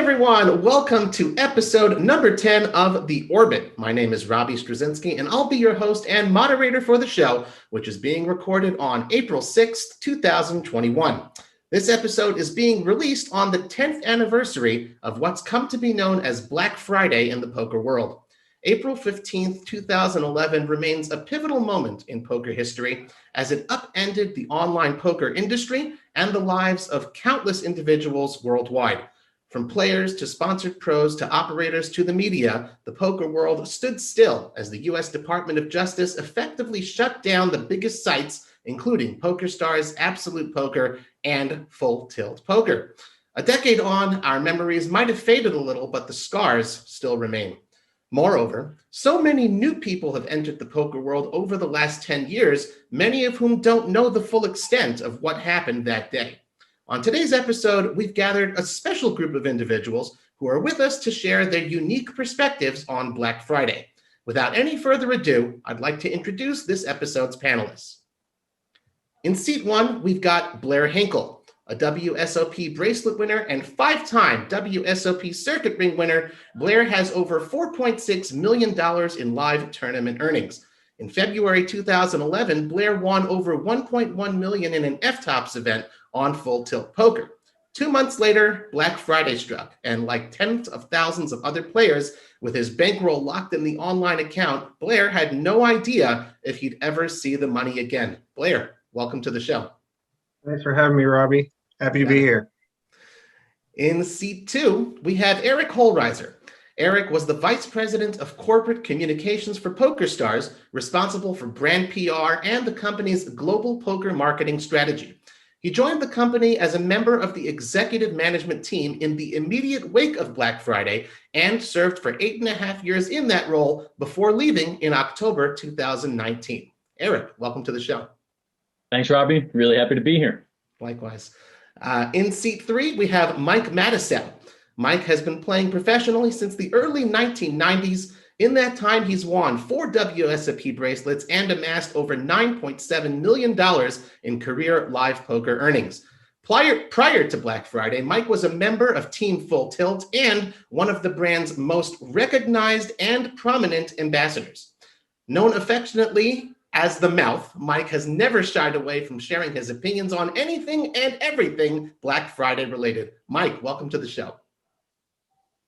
everyone, welcome to episode number 10 of The Orbit. My name is Robbie Strazynski, and I'll be your host and moderator for the show, which is being recorded on April 6th, 2021. This episode is being released on the 10th anniversary of what's come to be known as Black Friday in the poker world. April 15th, 2011 remains a pivotal moment in poker history as it upended the online poker industry and the lives of countless individuals worldwide. From players to sponsored pros to operators to the media, the poker world stood still as the U.S. Department of Justice effectively shut down the biggest sites, including PokerStars, Absolute Poker, and Full Tilt Poker. A decade on, our memories might have faded a little, but the scars still remain. Moreover, so many new people have entered the poker world over the last 10 years, many of whom don't know the full extent of what happened that day. On today's episode, we've gathered a special group of individuals who are with us to share their unique perspectives on Black Friday. Without any further ado, I'd like to introduce this episode's panelists. In seat one, we've got Blair Hinkle, a WSOP bracelet winner and five-time WSOP circuit ring winner. Blair has over $4.6 million in live tournament earnings. In February 2011, Blair won over $1.1 million in an F-Tops event on Full Tilt Poker. 2 months later, Black Friday struck, and like tens of thousands of other players, with his bankroll locked in the online account, Blair had no idea if he'd ever see the money again. Blair, welcome to the show. Thanks for having me, Robbie. Happy to be here. In seat two, we have Eric Hollreiser. Eric was the Vice President of Corporate Communications for PokerStars, responsible for brand PR and the company's global poker marketing strategy. He joined the company as a member of the executive management team in the immediate wake of Black Friday and served for 8.5 years in that role before leaving in October 2019. Eric, welcome to the show. Thanks, Robbie. Really happy to be here. Likewise. In seat three, we have Mike Mattisell. Mike has been playing professionally since the early 1990s. In that time, he's won 4 WSOP bracelets and amassed over $9.7 million in career live poker earnings. Prior to Black Friday, Mike was a member of Team Full Tilt and one of the brand's most recognized and prominent ambassadors. Known affectionately as the Mouth, Mike has never shied away from sharing his opinions on anything and everything Black Friday related. Mike, welcome to the show.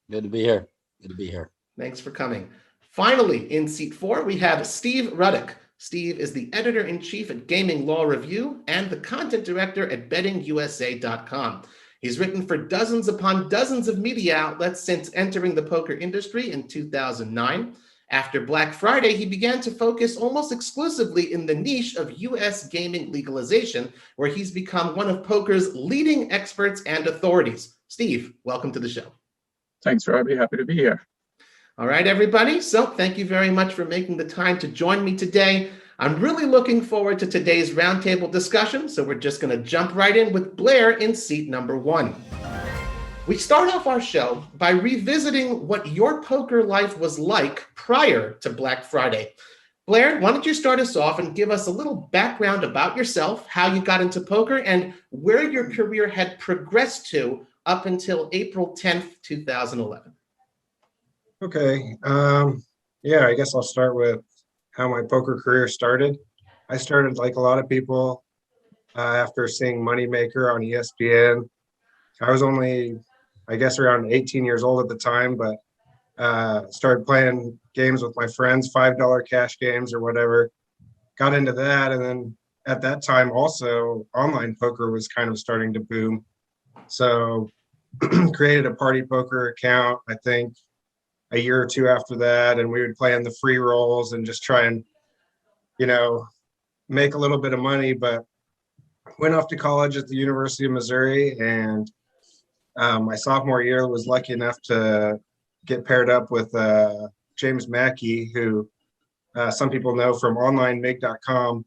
Good to be here. Good to be here. Thanks for coming. Finally, in seat four, we have Steve Ruddock. Steve is the editor-in-chief at Gaming Law Review and the content director at bettingusa.com. He's written for dozens upon dozens of media outlets since entering the poker industry in 2009. After Black Friday, he began to focus almost exclusively in the niche of U.S. gaming legalization, where he's become one of poker's leading experts and authorities. Steve, welcome to the show. Thanks, Robbie. Happy to be here. All right, everybody. So thank you very much for making the time to join me today. I'm really looking forward to today's roundtable discussion. So we're just going to jump right in with Blair in seat number one. We start off our show by revisiting what your poker life was like prior to Black Friday. Blair, why don't you start us off and give us a little background about yourself, how you got into poker, and where your career had progressed to up until April 10th, 2011. Okay. Yeah, I guess I'll start with how my poker career started. I started like a lot of people after seeing Moneymaker on ESPN. I was only, I guess, around 18 years old at the time, but started playing games with my friends, $5 cash games or whatever. Got into that. And then at that time also, online poker was kind of starting to boom. So created a party poker account, I think, a year or two after that, and we would play in the free rolls and just try and, make a little bit of money. But went off to college at the University of Missouri, and my sophomore year was lucky enough to get paired up with James Mackey, who some people know from onlinemig.com.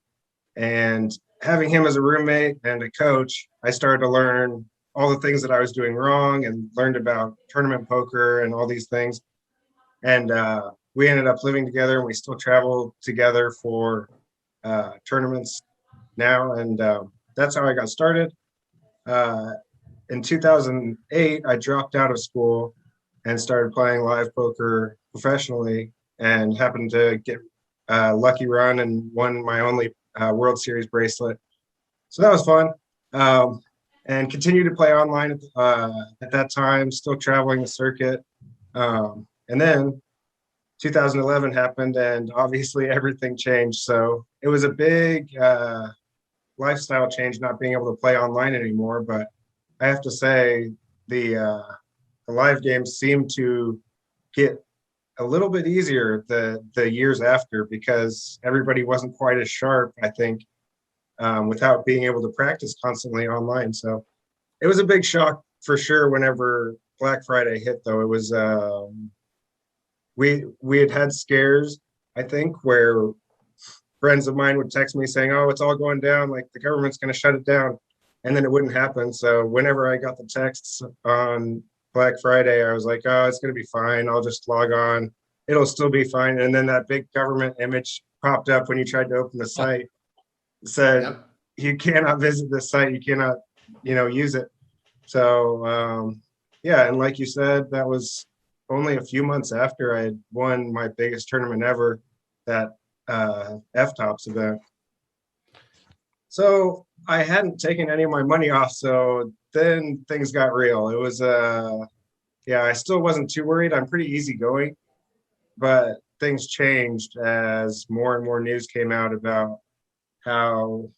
And having him as a roommate and a coach, I started to learn all the things that I was doing wrong and learned about tournament poker and all these things. And we ended up living together, and we still travel together for tournaments now. And that's how I got started. in 2008, I dropped out of school and started playing live poker professionally, and happened to get a lucky run and won my only World Series bracelet. So that was fun. And continued to play online at that time, still traveling the circuit. And then 2011 happened, and obviously everything changed. So it was a big lifestyle change, not being able to play online anymore. But I have to say, the live games seem to get a little bit easier the years after, because everybody wasn't quite as sharp, I think, without being able to practice constantly online. So it was a big shock for sure whenever Black Friday hit, though. It was we had scares, I think, where friends of mine would text me saying, "Oh, it's all going down, like the government's going to shut it down," and then it wouldn't happen. So whenever I got the texts on Black Friday, I was like, "Oh, it's going to be fine. I'll just log on. It'll still be fine." And then that big government image popped up when you tried to open the site. It said, Yep. "You cannot visit this site. You cannot, use it." So yeah, and like you said, that was only a few months after I had won my biggest tournament ever, that F-Tops event. So I hadn't taken any of my money off. So then things got real. It was, yeah, I still wasn't too worried. I'm pretty easygoing, but things changed as more and more news came out about how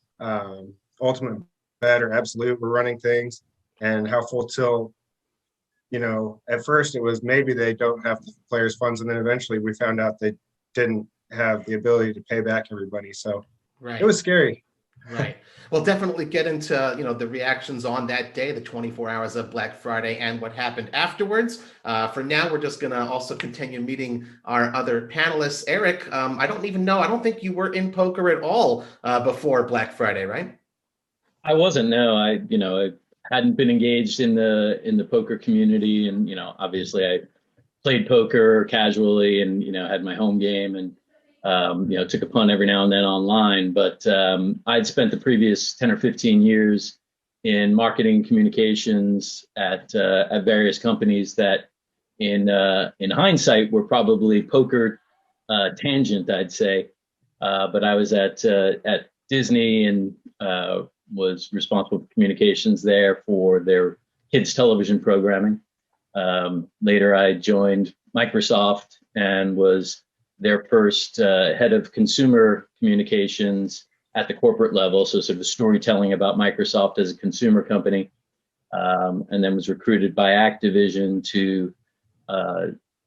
Ultimate Bet or Absolute were running things, and how Full Tilt, at first it was maybe they don't have the players' funds, and then eventually we found out they didn't have the ability to pay back everybody. So Right. it was scary. Right. We'll definitely get into, the reactions on that day, the 24 hours of Black Friday, and what happened afterwards. For now, we're just going to also continue meeting our other panelists. Eric, I don't think you were in poker at all before Black Friday, right? I wasn't. No, I hadn't been engaged in the poker community, and obviously I played poker casually, and had my home game, and took a punt every now and then online. But I'd spent the previous 10 or 15 years in marketing communications at various companies that, in hindsight, were probably poker tangent, I'd say. But I was at Disney, and was responsible for communications there for their kids television programming. Later, I joined Microsoft and was their first head of consumer communications at the corporate level, so sort of storytelling about Microsoft as a consumer company, and then was recruited by Activision to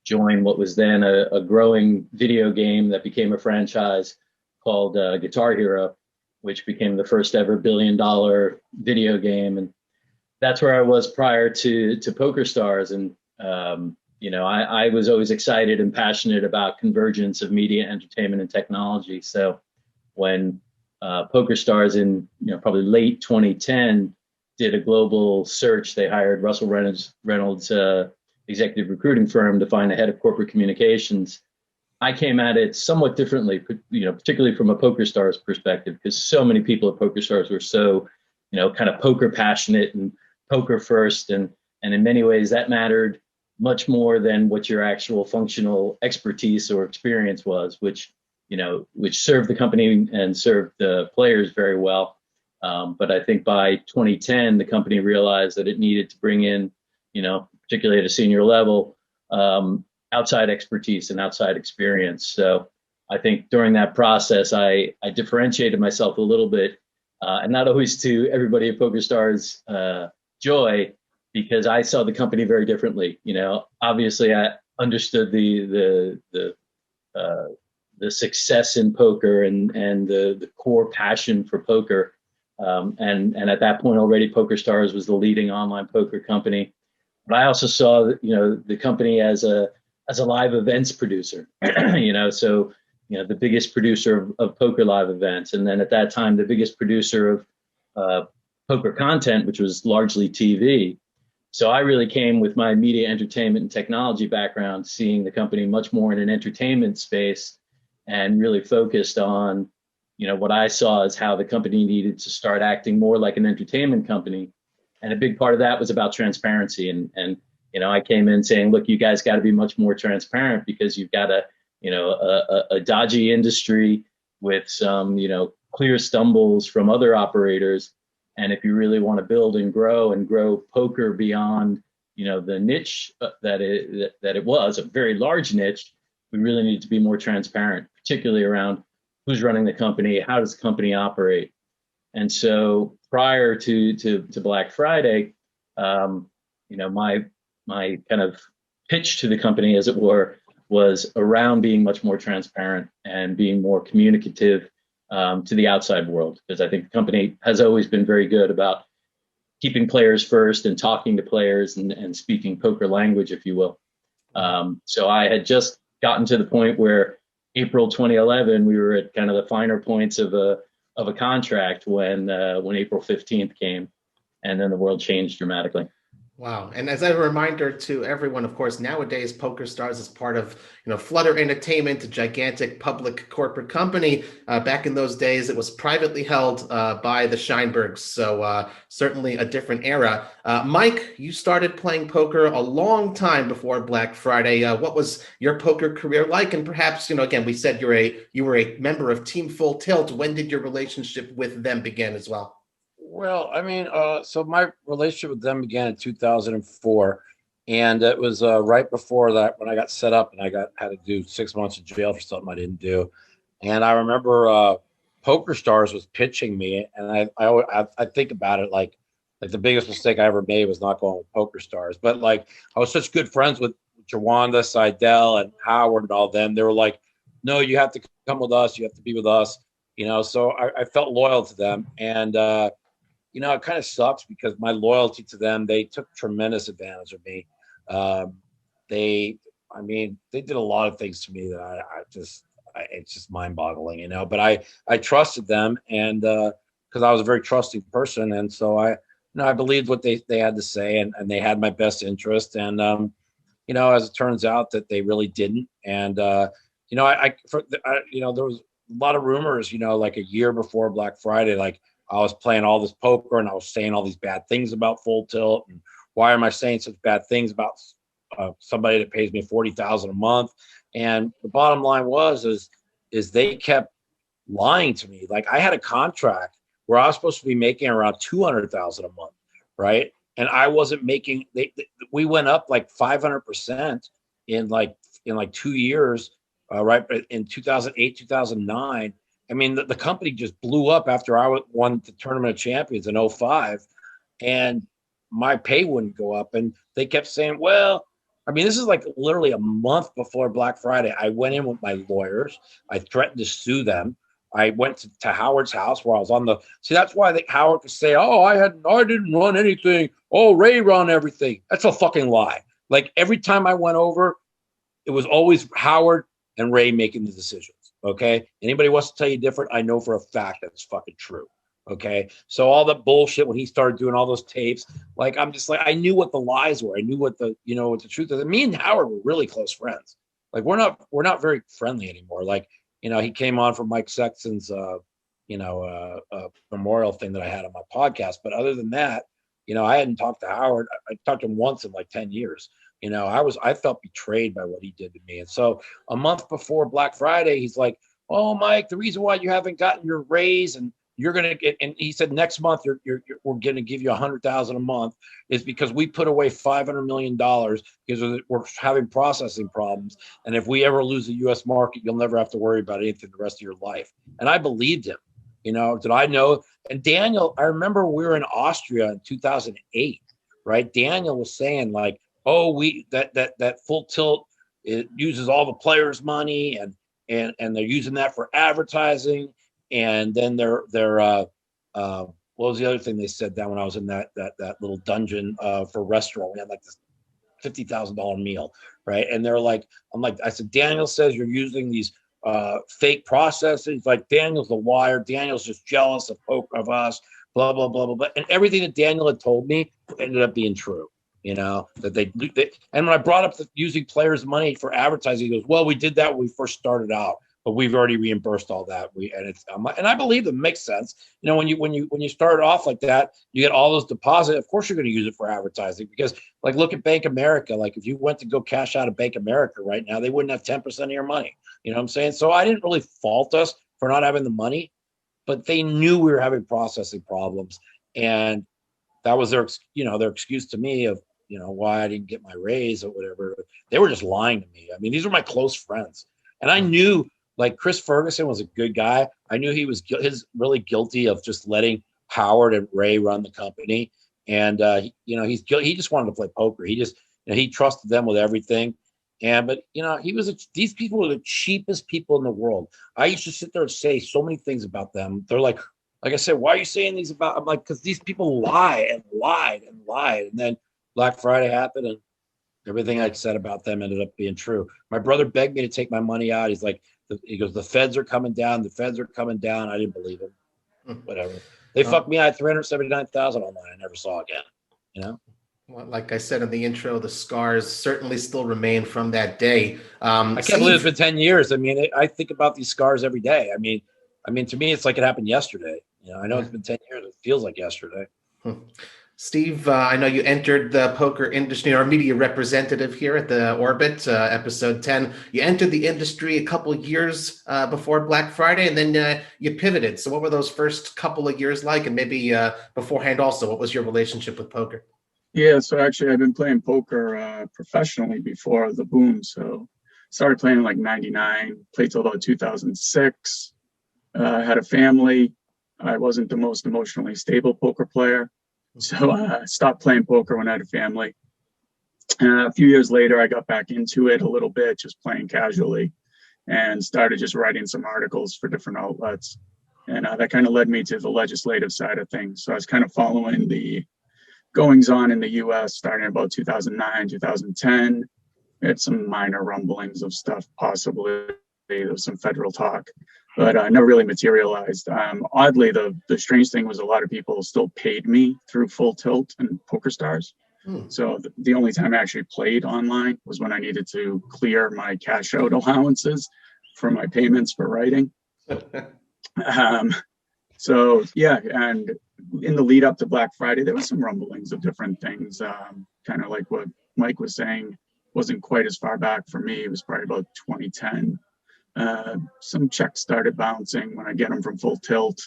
join what was then a growing video game that became a franchise called Guitar Hero, which became the first ever $1 billion video game. And that's where I was prior to PokerStars. And I was always excited and passionate about convergence of media, entertainment, and technology. So when PokerStars in probably late 2010 did a global search, they hired Russell Reynolds executive recruiting firm to find a head of corporate communications. I came at it somewhat differently, particularly from a PokerStars perspective, because so many people at PokerStars were so, kind of poker passionate and poker first, and in many ways that mattered much more than what your actual functional expertise or experience was, which served the company and served the players very well. But I think by 2010, the company realized that it needed to bring in, particularly at a senior level, outside expertise and outside experience. So I think during that process, I differentiated myself a little bit, and not always to everybody at PokerStars' joy, because I saw the company very differently. Obviously I understood the success in poker and the core passion for poker. And at that point already, PokerStars was the leading online poker company. But I also saw, the company as a live events producer, so, the biggest producer of poker live events. And then at that time, the biggest producer of poker content, which was largely TV. So I really came with my media, entertainment, and technology background, seeing the company much more in an entertainment space, and really focused on, what I saw as how the company needed to start acting more like an entertainment company, And a big part of that was about transparency. And I came in saying, look, you guys got to be much more transparent because you've got a dodgy industry with some, clear stumbles from other operators. And if you really want to build and grow poker beyond, the niche that it was, a very large niche, we really need to be more transparent, particularly around who's running the company, how does the company operate. And so prior to Black Friday, my kind of pitch to the company, as it were, was around being much more transparent and being more communicative to the outside world, because I think the company has always been very good about keeping players first and talking to players and speaking poker language, if you will. So I had just gotten to the point where April 2011, we were at kind of the finer points of a contract when April 15th came, and then the world changed dramatically. Wow. And as a reminder to everyone, of course, nowadays PokerStars is part of, Flutter Entertainment, a gigantic public corporate company. Back in those days, it was privately held by the Scheinbergs. So certainly a different era. Mike, you started playing poker a long time before Black Friday. What was your poker career like? And perhaps, again, we said you were a member of Team Full Tilt. When did your relationship with them begin as well? Well, I mean, so my relationship with them began in 2004, and it was right before that when I got set up and I had to do 6 months in jail for something I didn't do. And I remember PokerStars was pitching me, and I think about it like the biggest mistake I ever made was not going with PokerStars. But like I was such good friends with Jawanda, Seidel, and Howard and all them. They were like, "No, you have to come with us. You have to be with us." So I felt loyal to them, and it kind of sucks because my loyalty to them, they took tremendous advantage of me. They did a lot of things to me that it's just mind boggling, but I trusted them, and because I was a very trusting person. And so I believed what they had to say, and they had my best interest. And, as it turns out that they really didn't. And, there was a lot of rumors, like a year before Black Friday, like, I was playing all this poker and I was saying all these bad things about Full Tilt. And why am I saying such bad things about somebody that pays me $40,000 a month? And the bottom line is they kept lying to me. Like I had a contract where I was supposed to be making around $200,000 a month, right? And I wasn't making. We went up like 500% in 2 years, right? In 2008, 2009. I mean, the company just blew up after I won the Tournament of Champions in 2005, and my pay wouldn't go up. And they kept saying, well, I mean, this is like literally a month before Black Friday. I went in with my lawyers. I threatened to sue them. I went to Howard's house where I was on the – see, that's why Howard could say, oh, I didn't run anything. Oh, Ray run everything. That's a fucking lie. Like every time I went over, it was always Howard and Ray making the decisions. Okay. Anybody wants to tell you different, I know for a fact that's fucking true. Okay. So all the bullshit when he started doing all those tapes, like I'm just like, I knew what the lies were. I knew what the truth is. And me and Howard were really close friends. Like we're not very friendly anymore. Like, he came on for Mike Sexton's memorial thing that I had on my podcast. But other than that, I hadn't talked to Howard. I talked to him once in like 10 years. I felt betrayed by what he did to me. And so a month before Black Friday, he's like, oh, Mike, the reason why you haven't gotten your raise and you're going to get, and he said, next month, we're going to give you $100,000 a month is because we put away $500 million because we're having processing problems. And if we ever lose the U.S. market, you'll never have to worry about anything the rest of your life. And I believed him. Did I know? And Daniel, I remember we were in Austria in 2008, right? Daniel was saying like, oh, that Full Tilt, it uses all the players' money and they're using that for advertising. And then they're what was the other thing they said that when I was in that little dungeon for restaurant, we had like this $50,000 meal, right? And they're like, I said, Daniel says you're using these fake processes. Like Daniel's a liar. Daniel's just jealous of us, blah, blah, blah, blah, blah. And everything that Daniel had told me ended up being true. That they and when I brought up using players' money for advertising, he goes, well, we did that when we first started out. but we've already reimbursed all that. And I believe it makes sense. When you start off like that, you get all those deposits. Of course, you're going to use it for advertising, because like, look at Bank America. Like, if you went to go cash out of Bank America right now, they wouldn't have 10% of your money. You know what I'm saying? So I didn't really fault us for not having the money, but they knew we were having processing problems, and that was their excuse to me of, why I didn't get my raise or whatever. They were just lying to me. I mean, these are my close friends, and I knew, like, Chris Ferguson was a good guy. I knew he was really guilty of just letting Howard and Ray run the company, and he just wanted to play poker. He just he trusted them with everything, but these people were the cheapest people in the world. I used to sit there and say so many things about them. They're like I said, why are you saying these about? I'm like, because these people lie and lied and lied, and then Black Friday happened, and everything I said about them ended up being true. My brother begged me to take my money out. He's like, he goes, the feds are coming down. The feds are coming down. I didn't believe him. Whatever. They fucked me. I had 379,000 online. I never saw again. Well, like I said in the intro, the scars certainly still remain from that day. I can't believe it's been 10 years. I mean, I think about these scars every day. I mean, to me, it's like it happened yesterday. I know it's been 10 years. It feels like yesterday. Steve, I know you entered the poker industry, or media representative here at the Orbit, episode 10. You entered the industry a couple of years before Black Friday, and then you pivoted. So what were those first couple of years like? And maybe beforehand also, what was your relationship with poker? Yeah, so actually I've been playing poker professionally before the boom. So started playing in like 99, played till about 2006, had a family. I wasn't the most emotionally stable poker player. So I stopped playing poker when I had a family. A few years later, I got back into it a little bit, just playing casually, and started just writing some articles for different outlets. And that kind of led me to the legislative side of things. So I was kind of following the goings on in the US starting about 2009, 2010. We had some minor rumblings of stuff, possibly. There was some federal talk, but never really materialized. Oddly, the strange thing was a lot of people still paid me through Full Tilt and PokerStars. So the only time I actually played online was when I needed to clear my cash out allowances for my payments for writing. So yeah, and in the lead up to Black Friday, there was some rumblings of different things, kind of like what Mike was saying. Wasn't quite as far back for me. It was probably about 2010. Some checks started bouncing when I get them from Full Tilt.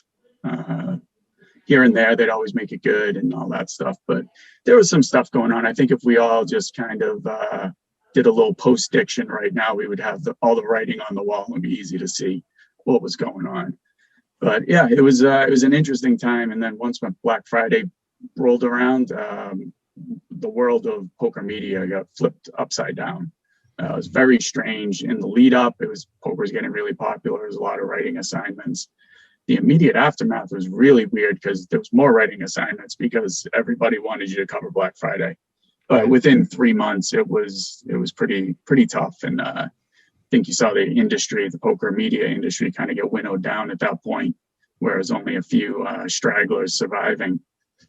Here and there, they'd always make it good and all that stuff. But there was some stuff going on. I think if we all just kind of did a little post-diction right now, we would have all the writing on the wall. It would be easy to see what was going on. But yeah, it was an interesting time. And then once when Black Friday rolled around, the world of poker media got flipped upside down. It was very strange in the lead up. Poker was getting really popular. There was a lot of writing assignments. The immediate aftermath was really weird because there was more writing assignments because everybody wanted you to cover Black Friday. But within 3 months, it was pretty tough. And I think you saw the poker media industry kind of get winnowed down at that point, where it was only a few stragglers surviving.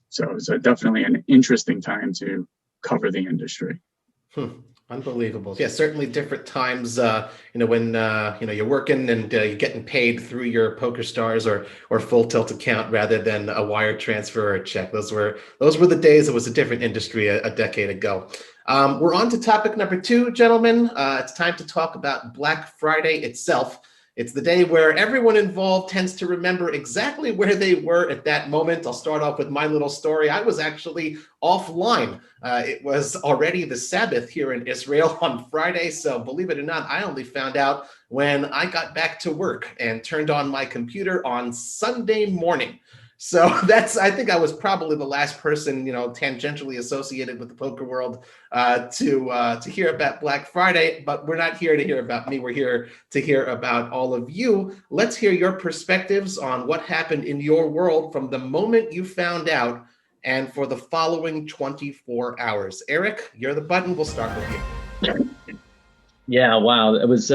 So it was definitely an interesting time to cover the industry. Unbelievable. Yeah, certainly different times, when, you're working and you're getting paid through your PokerStars or Full Tilt account rather than a wire transfer or a check. Those were the days. It was a different industry a decade ago. We're on to topic number 2, gentlemen. It's time to talk about Black Friday itself. It's the day where everyone involved tends to remember exactly where they were at that moment. I'll start off with my little story. I was actually offline. It was already the Sabbath here in Israel on Friday. So believe it or not, I only found out when I got back to work and turned on my computer on Sunday morning. So I think I was probably the last person, tangentially associated with the poker world to hear about Black Friday. But we're not here to hear about me. We're here to hear about all of you. Let's hear your perspectives on what happened in your world from the moment you found out and for the following 24 hours. Eric, you're the button. We'll start with you. Yeah, wow. It was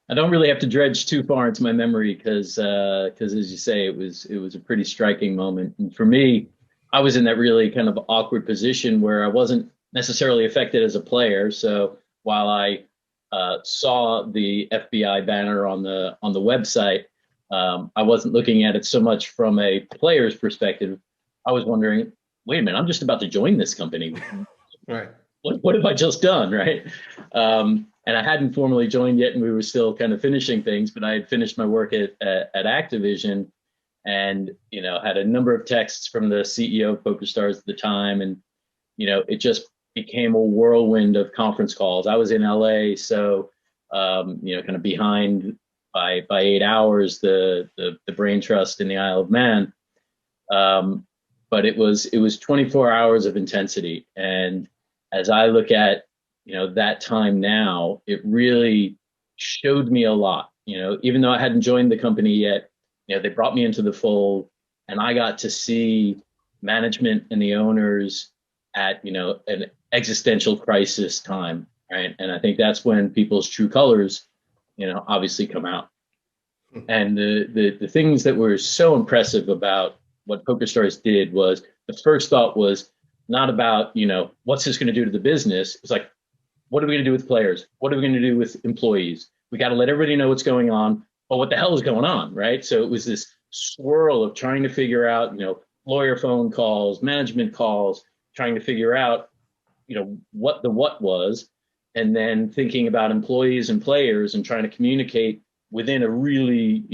I don't really have to dredge too far into my memory because as you say, it was a pretty striking moment. And for me, I was in that really kind of awkward position where I wasn't necessarily affected as a player. So while I saw the FBI banner on the website, I wasn't looking at it so much from a player's perspective. I was wondering, wait a minute, I'm just about to join this company. Right. What have I just done, right? And I hadn't formally joined yet, and we were still kind of finishing things, but I had finished my work at Activision, and had a number of texts from the CEO of PokerStars at the time, and it just became a whirlwind of conference calls. I was in LA, so kind of behind by 8 hours the brain trust in the Isle of Man. But it was 24 hours of intensity, and as I look at that time now, it really showed me a lot. Even though I hadn't joined the company yet, they brought me into the fold, and I got to see management and the owners at an existential crisis time, right? And I think that's when people's true colors obviously come out. And the things that were so impressive about what PokerStars did was, the first thought was not about what's this going to do to the business. It's like, what are we going to do with players? What are we going to do with employees? We got to let everybody know what's going on. But what the hell is going on, right? So it was this swirl of trying to figure out lawyer phone calls, management calls, trying to figure out what the what was, and then thinking about employees and players and trying to communicate within a really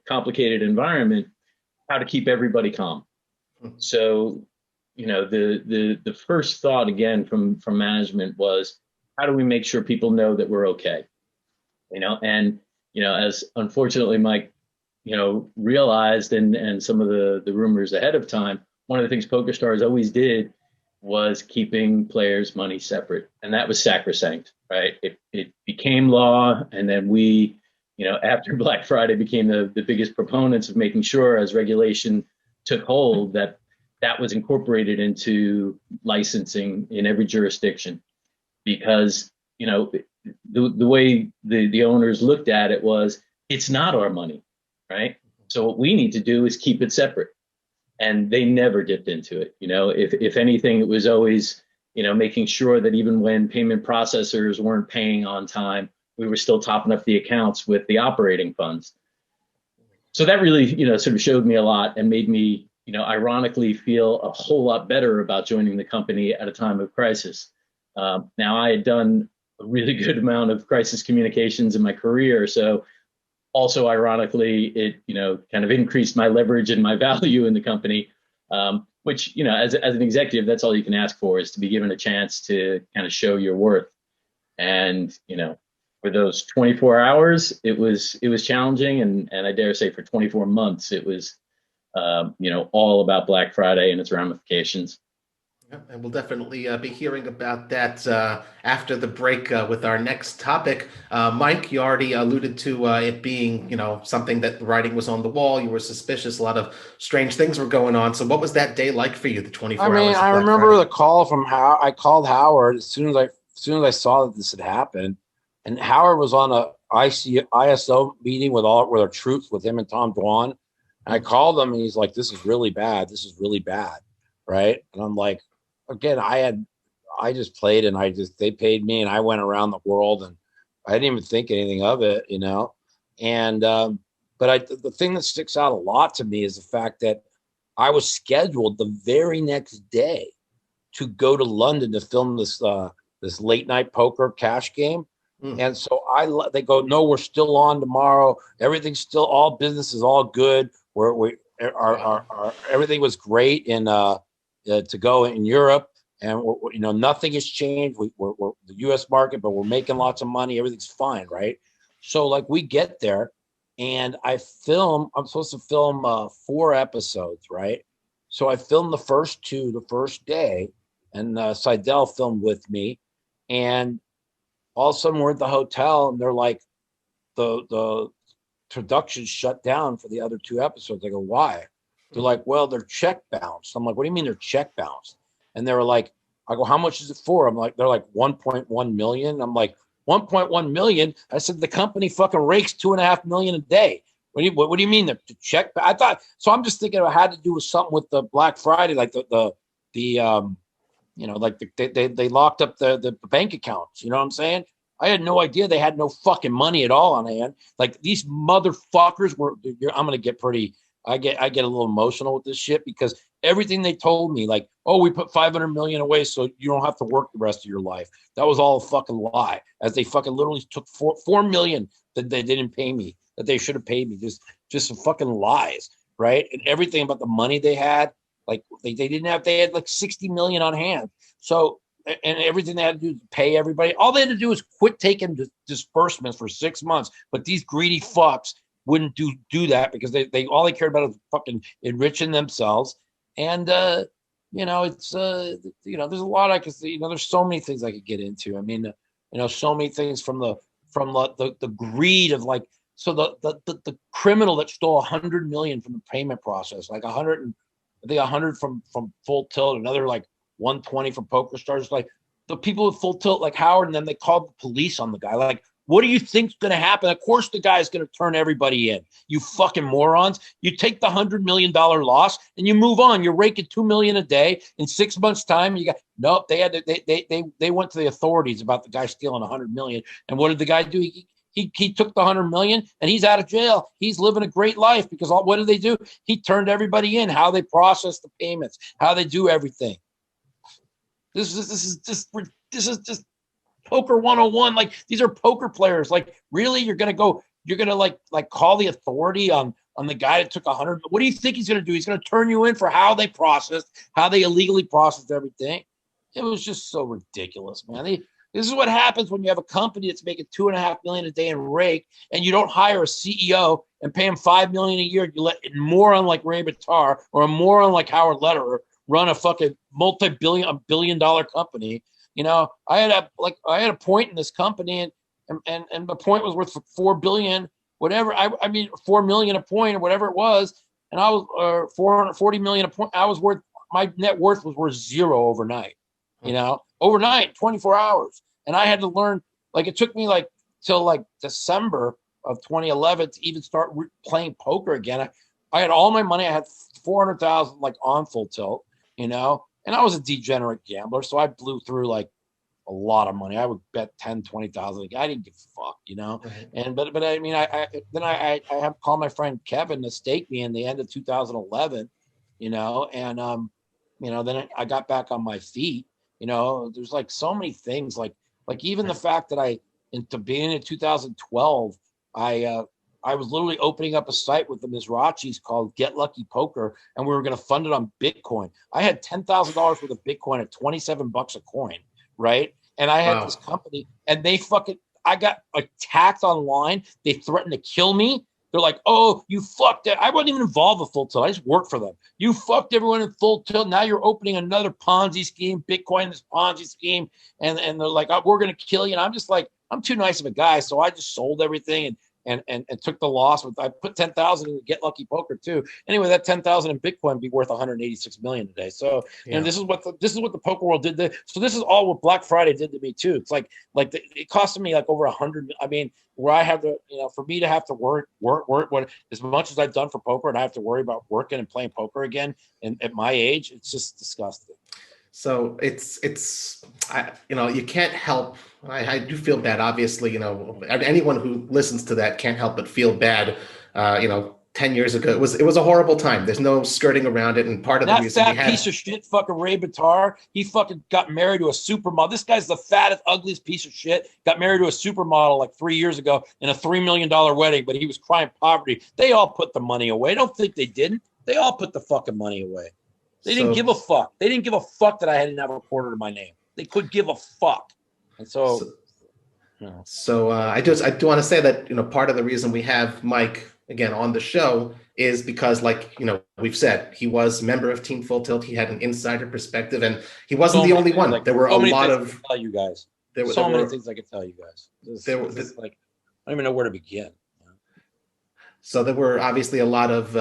complicated environment how to keep everybody calm. So the first thought again from management was, how do we make sure people know that we're okay? And as unfortunately Mike realized, and some of the rumors ahead of time, one of the things PokerStars always did was keeping players' money separate, and that was sacrosanct, right? It became law, and then we after Black Friday became the biggest proponents of making sure, as regulation took hold, that was incorporated into licensing in every jurisdiction. Because the way the owners looked at it was, it's not our money, right? So what we need to do is keep it separate. And they never dipped into it. If anything, it was always making sure that even when payment processors weren't paying on time, we were still topping up the accounts with the operating funds. So that really sort of showed me a lot, and made me ironically feel a whole lot better about joining the company at a time of crisis. Now, I had done a really good amount of crisis communications in my career, so also ironically, it kind of increased my leverage and my value in the company, which as an executive, that's all you can ask for, is to be given a chance to kind of show your worth. And for those 24 hours, it was challenging, and I dare say for 24 months, it was all about Black Friday and its ramifications. Yeah, and we'll definitely be hearing about that after the break with our next topic. Mike, you already alluded to it being, something that the writing was on the wall. You were suspicious. A lot of strange things were going on. So what was that day like for you, the 24 hours? I mean, I remember the call from I called Howard as soon as I saw that this had happened. And Howard was on a ISO meeting with our troops, with him and Tom Dwan. And I called him, and he's like, this is really bad. This is really bad. Right. And I'm like, again, I just played, and they paid me, and I went around the world, and I didn't even think anything of it, And, but the thing that sticks out a lot to me is the fact that I was scheduled the very next day to go to London to film this late night poker cash game. And so they go, no, we're still on tomorrow. Everything's still, all business is all good. Our everything was great to go in Europe, and nothing has changed. We're the U.S. market, but we're making lots of money. Everything's fine, right? So like we get there, and I'm supposed to film 4 episodes, right? So I filmed the first 2 the first day, and Seidel filmed with me, and all of a sudden we're at the hotel, and they're like, the production shut down for the other 2 episodes. I go, why? They're like, well, they're check bounced. I'm like, what do you mean they're check bounced? And they were like, I go, how much is it for? They're like 1.1 million. I'm like, 1.1 million? I said, the company fucking rakes 2.5 million a day. What do you mean the check? I thought, so I'm just thinking it had to do with something with the Black Friday, like they locked up the bank accounts. You know what I'm saying? I had no idea they had no fucking money at all on hand. Like these motherfuckers were. I'm gonna get pretty. I get a little emotional with this shit because everything they told me, like, oh, we put 500 million away so you don't have to work the rest of your life. That was all a fucking lie. As they fucking literally took 4 million that they didn't pay me, that they should have paid me. Just some fucking lies, right? And everything about the money they had, like they didn't have. They had like 60 million on hand. So and everything they had to do to pay everybody. All they had to do was quit taking disbursements for 6 months. But these greedy fucks wouldn't do that because they all they cared about was fucking enriching themselves. And it's there's a lot I could see. There's so many things I could get into. I mean, so many things from the greed of like, so the criminal that stole 100 million from the payment process, like 100 from Full Tilt, another like 120 from PokerStars, like the people with Full Tilt, like Howard, and then they called the police on the guy. Like, what do you think's going to happen? Of course, the guy's going to turn everybody in. You fucking morons. You take the $100 million loss and you move on. You're raking $2 million a day in 6 months' time. You got nope. They had to, they went to the authorities about the guy stealing 100 million. And what did the guy do? He took the 100 million and he's out of jail. He's living a great life because what did they do? He turned everybody in. How they process the payments, how they do everything. This is just poker 101. Like, these are poker players. Like, really, you're gonna like call the authority on the guy that took 100. What do you think he's gonna do? He's gonna turn you in for how they illegally processed everything. It was just so ridiculous, man. This is what happens when you have a company that's making $2.5 million a day in rake, and you don't hire a CEO and pay him $5 million a year. You let a moron like Ray Bitar or a moron like Howard Lederer run a fucking billion-dollar company. I had a point in this company, and the point was worth $4 billion, whatever. I mean, $4 million a point or whatever it was, and I was 440 million a point. My net worth was worth zero overnight. Overnight, 24 hours, and I had to learn. Like, it took me like till like December of 2011 to even start playing poker again. I had all my money. I had 400,000 like on Full Tilt, and I was a degenerate gambler, so I blew through like a lot of money. I would bet 10, 20,000. I didn't give a fuck, Right. And but I mean, I have called my friend Kevin to stake me in the end of 2011, and then I got back on my feet. There's like so many things, like even the fact that into being in 2012, I was literally opening up a site with the Mizrachis called Get Lucky Poker, and we were going to fund it on Bitcoin. I had $10,000 worth of Bitcoin at $27 a coin, right? And I had this company, and I got attacked online. They threatened to kill me. They're like, oh, you fucked it. I wasn't even involved with Full Tilt. I just worked for them. You fucked everyone in Full Tilt. Now you're opening another Ponzi scheme, Bitcoin, this Ponzi scheme. And they're like, oh, we're going to kill you. And I'm just like, I'm too nice of a guy. So I just sold everything and took the loss. I put 10,000 in Get Lucky Poker too. Anyway, that 10,000 in Bitcoin would be worth 186 million today. So, and this is what the poker world did. So this is all what Black Friday did to me too. It's it costed me like over 100. I mean, where I have to, for me to have to work when, as much as I've done for poker, and I have to worry about working and playing poker again. And at my age, it's just disgusting. So you can't help. I do feel bad. Obviously, anyone who listens to that can't help but feel bad. 10 years ago, it was a horrible time. There's no skirting around it. And part of the reason that piece of shit, fucking Ray Bitar, he fucking got married to a supermodel. This guy's the fattest, ugliest piece of shit. Got married to a supermodel like 3 years ago in a $3 million wedding, but he was crying poverty. They all put the money away. Don't think they didn't. They all put the fucking money away. They didn't give a fuck. They didn't give a fuck that I didn't have a quarter to my name. They could give a fuck. And so I do want to say that, part of the reason we have Mike again on the show is because, like, we've said, he was member of Team Full Tilt. He had an insider perspective, and he wasn't the only one. There were a lot of tell you guys. There were many things I could tell you guys. I don't even know where to begin. So there were obviously a lot of,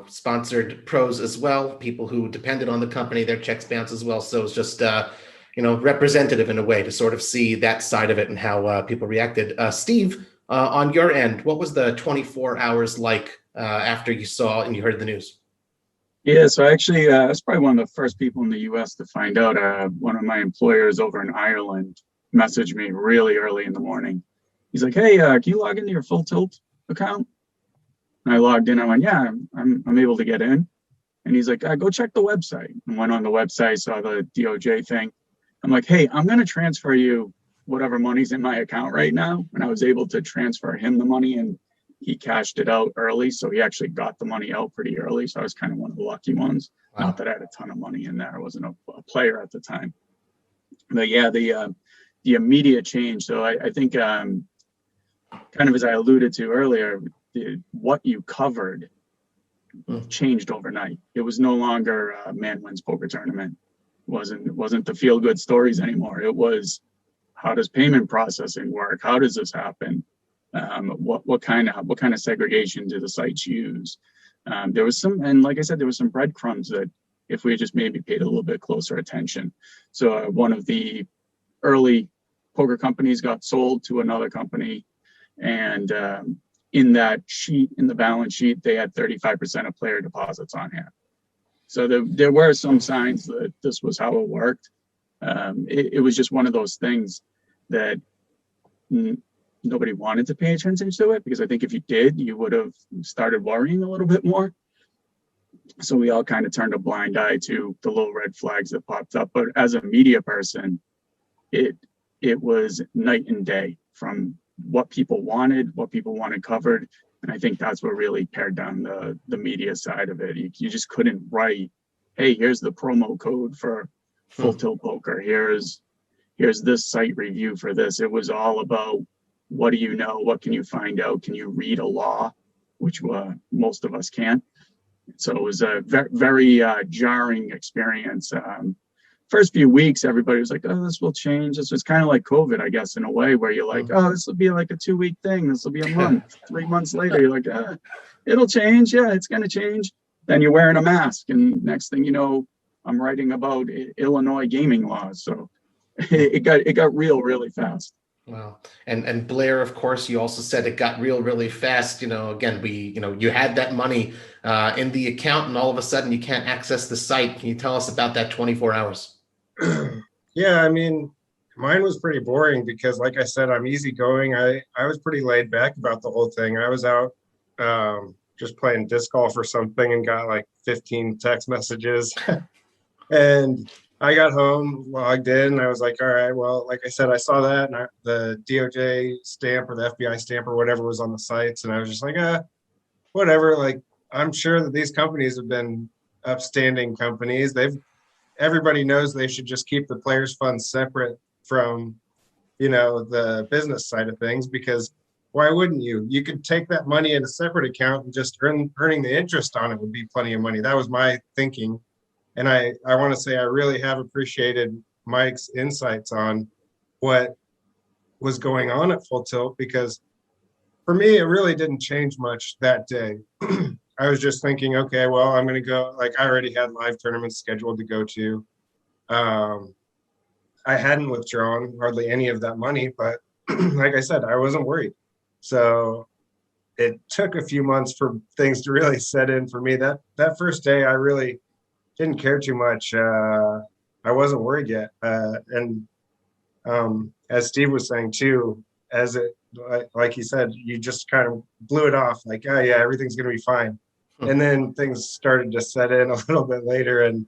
sponsored pros as well, people who depended on the company, their checks bounced as well. So it's just, representative in a way to sort of see that side of it and how people reacted. Steve, on your end, what was the 24 hours like after you saw and you heard the news? Yeah, so actually, I was probably one of the first people in the U.S. to find out. One of my employers over in Ireland messaged me really early in the morning. He's like, "Hey, can you log into your Full Tilt account?" And I logged in. I went, "Yeah, I'm able to get in." And he's like, "Go check the website." And went on the website, saw the DOJ thing. I'm like, "Hey, I'm going to transfer you whatever money's in my account right now." And I was able to transfer him the money, and he cashed it out early. So he actually got the money out pretty early. So I was kind of one of the lucky ones. Wow. Not that I had a ton of money in there. I wasn't a player at the time. But yeah, the immediate change. So I think kind of as I alluded to earlier, what you covered changed overnight. It was no longer a man wins poker tournament. It wasn't the feel good stories anymore. It was, how does payment processing work? How does this happen? What kind of segregation do the sites use? There was some, and like I said, there was some breadcrumbs that if we just maybe paid a little bit closer attention. So one of the early poker companies got sold to another company, and in that sheet, in the balance sheet, they had 35% of player deposits on hand. So there were some signs that this was how it worked. It was just one of those things that nobody wanted to pay attention to it, because I think if you did, you would have started worrying a little bit more. So we all kind of turned a blind eye to the little red flags that popped up. But as a media person, it was night and day from what people wanted covered. And I think that's what really pared down the media side of it. You just couldn't write, "Hey, here's the promo code for Full Tilt Poker. Here's this site review for this." It was all about, what do you know? What can you find out? Can you read a law? Which most of us can't. So it was a very jarring experience. First few weeks, everybody was like, "Oh, this will change." This was kind of like COVID, I guess, in a way, where you're like, "Oh, this will be like a 2-week thing. This will be a month." 3 months later, you're like, "It'll change. Yeah, it's going to change." Then you're wearing a mask, and next thing you know, I'm writing about Illinois gaming laws. So it got real really fast. Wow. And Blair, of course, you also said it got real really fast. Again, you had that money in the account, and all of a sudden you can't access the site. Can you tell us about that 24 hours? Yeah, I mean, mine was pretty boring because, like I said, I'm easygoing. I was pretty laid back about the whole thing. I was out just playing disc golf or something and got like 15 text messages. And I got home, logged in. I was like, all right, well, like I said, I saw that, and the DOJ stamp or the FBI stamp or whatever was on the sites. And I was just like, whatever. Like, I'm sure that these companies have been upstanding companies. Everybody knows they should just keep the players' funds separate from, the business side of things, because why wouldn't you? You could take that money in a separate account and just earning the interest on it would be plenty of money. That was my thinking. And I want to say I really have appreciated Mike's insights on what was going on at Full Tilt, because for me, it really didn't change much that day. I was just thinking, okay, well, I'm going to go. Like, I already had live tournaments scheduled to go to. I hadn't withdrawn hardly any of that money, but like I said, I wasn't worried. So it took a few months for things to really set in for me. That first day, I really didn't care too much. I wasn't worried yet. And as Steve was saying too, like he said, you just kind of blew it off. Like, oh yeah, everything's going to be fine. And then things started to set in a little bit later, and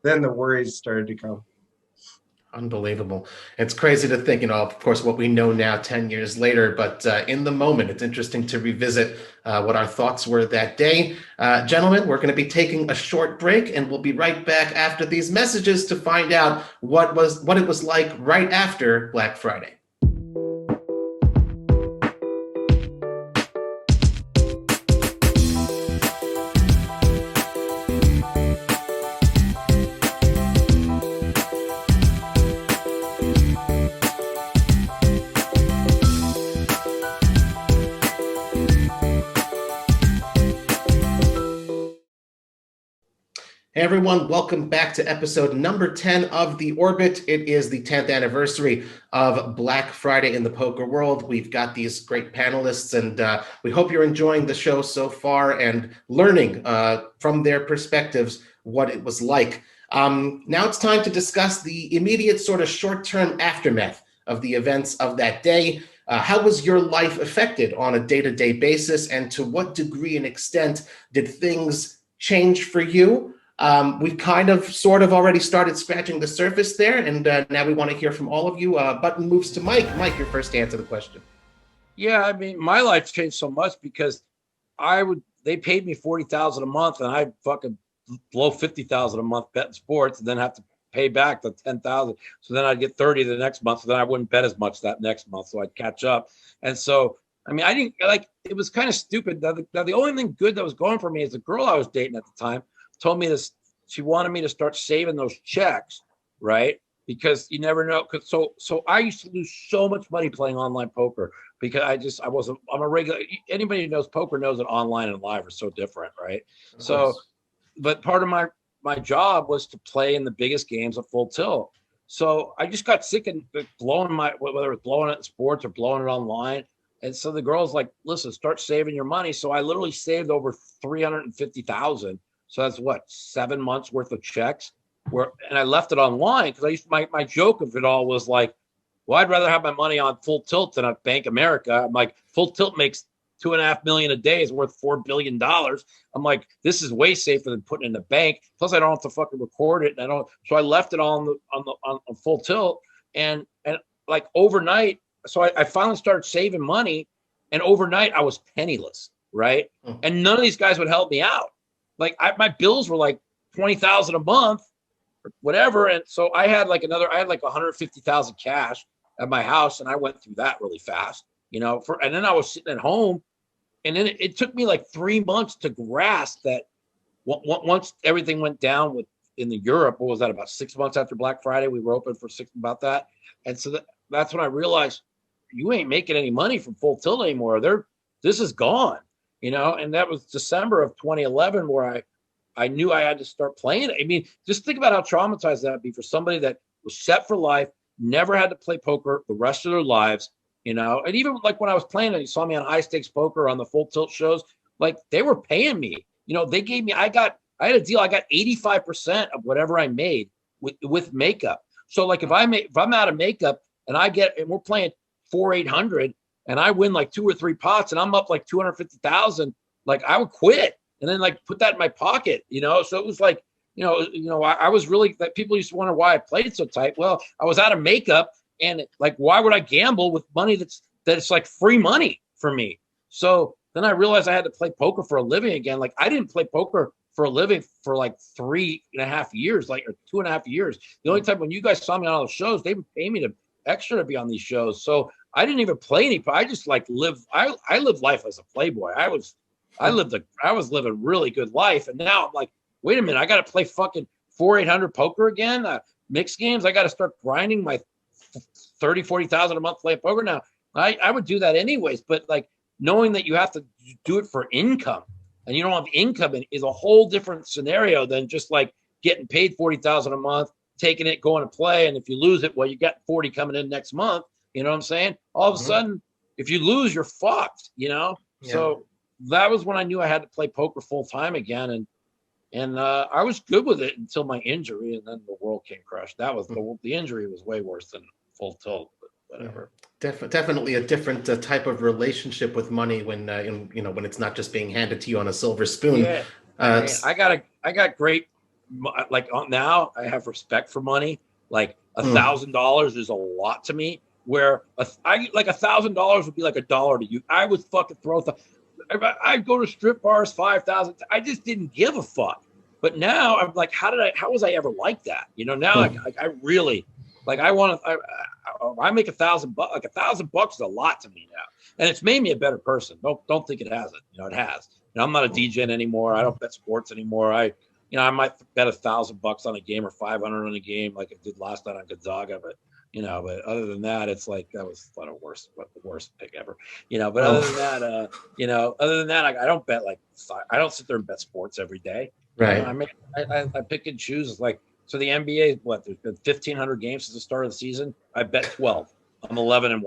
then the worries started to come. Unbelievable. It's crazy to think, of course, what we know now 10 years later, but in the moment, it's interesting to revisit what our thoughts were that day. Gentlemen, we're going to be taking a short break, and we'll be right back after these messages to find out what it was like right after Black Friday. Hey everyone, welcome back to episode number 10 of The Orbit. It is the 10th anniversary of Black Friday in the poker world. We've got these great panelists, and we hope you're enjoying the show so far and learning from their perspectives what it was like. Now it's time to discuss the immediate sort of short-term aftermath of the events of that day. How was your life affected on a day-to-day basis, and to what degree and extent did things change for you? We've kind of sort of already started scratching the surface there, and now we want to hear from all of you. Button moves to Mike. Mike, your first to answer the question. Yeah, I mean, my life changed so much because they paid me $40,000 a month, and I fucking blow $50,000 a month betting sports, and then have to pay back the $10,000. So then I'd get 30 the next month. So then I wouldn't bet as much that next month. So I'd catch up. And so, I mean, I didn't like, it was kind of stupid. Now, the only thing good that was going for me is the girl I was dating at the time told me this. She wanted me to start saving those checks, right? Because you never know. So I used to lose so much money playing online poker because I'm a regular, anybody who knows poker knows that online and live are so different, right? So, but part of my job was to play in the biggest games at full tilt. So I just got sick of blowing whether it's blowing it in sports or blowing it online. And so the girl's like, listen, start saving your money. So I literally saved over $350,000. So that's what, 7 months worth of checks and I left it online because I used to, my joke of it all was like, well, I'd rather have my money on full tilt than at Bank America. I'm like, full tilt makes $2.5 million a day, is worth $4 billion. I'm like, this is way safer than putting it in the bank. Plus, I don't have to fucking record it. So I left it on full tilt, and like overnight. So I finally started saving money, and overnight I was penniless, right? And none of these guys would help me out. Like my bills were like $20,000 a month, or whatever, and so I had like $150,000 cash at my house, and I went through that really fast, and then I was sitting at home. And then it took me like 3 months to grasp that once everything went down in the Europe, what was that, about 6 months after Black Friday, we were open for about that. And so that's when I realized you ain't making any money from full tilt anymore. This is gone, and that was December of 2011 where I knew I had to start playing it. I mean, just think about how traumatized that would be for somebody that was set for life, never had to play poker the rest of their lives. And even like when I was playing it, you saw me on high stakes poker on the full tilt shows, like they were paying me, they gave me, I had a deal. I got 85% of whatever I made with makeup. So like if I'm out of makeup and we're playing 4,800 and I win like 2 or 3 pots and I'm up like 250,000, like I would quit and then like put that in my pocket, So it was like, I was really, that people used to wonder why I played so tight. Well, I was out of makeup. And like, why would I gamble with money that's like free money for me? So then I realized I had to play poker for a living again. Like I didn't play poker for a living for like 3.5 years, or 2.5 years. The only time when you guys saw me on all those shows, they would pay me extra to be on these shows. So I didn't even play any. I just like I lived life as a playboy. I was living really good life. And now I'm like, wait a minute, I got to play fucking 4,800 poker again. Mixed games. I got to start grinding my 30, 40,000 a month playing poker now. I would do that anyways, but like knowing that you have to do it for income and you don't have income is a whole different scenario than just like getting paid 40,000 a month, taking it, going to play. And if you lose it, well, you got 40 coming in next month. You know what I'm saying? All of a sudden, if you lose, you're fucked, Yeah. So that was when I knew I had to play poker full time again. And I was good with it until my injury, and then the world came crushed. That was the injury was way worse than full tilt, but whatever. Definitely a different type of relationship with money when when it's not just being handed to you on a silver spoon. Yeah, I got great. Like now, I have respect for money. Like $1,000 is a lot to me. Where $1,000 would be like $1 to you. I would fucking throw. I'd go to strip bars, 5,000. I just didn't give a fuck. But now I'm like, how was I ever like that? Now I really like, I make $1,000, like $1,000 is a lot to me now. And it's made me a better person. Don't think it hasn't, it has. I'm not a DJ anymore. I don't bet sports anymore. I might bet $1,000 on a game or 500 on a game like I did last night on Gonzaga, but other than that, it's like that was the worst pick ever. But other than that, I don't bet I don't sit there and bet sports every day. Right. I pick and choose. Like, so the NBA, there's been 1,500 games since the start of the season. I bet 12. I'm 11-1.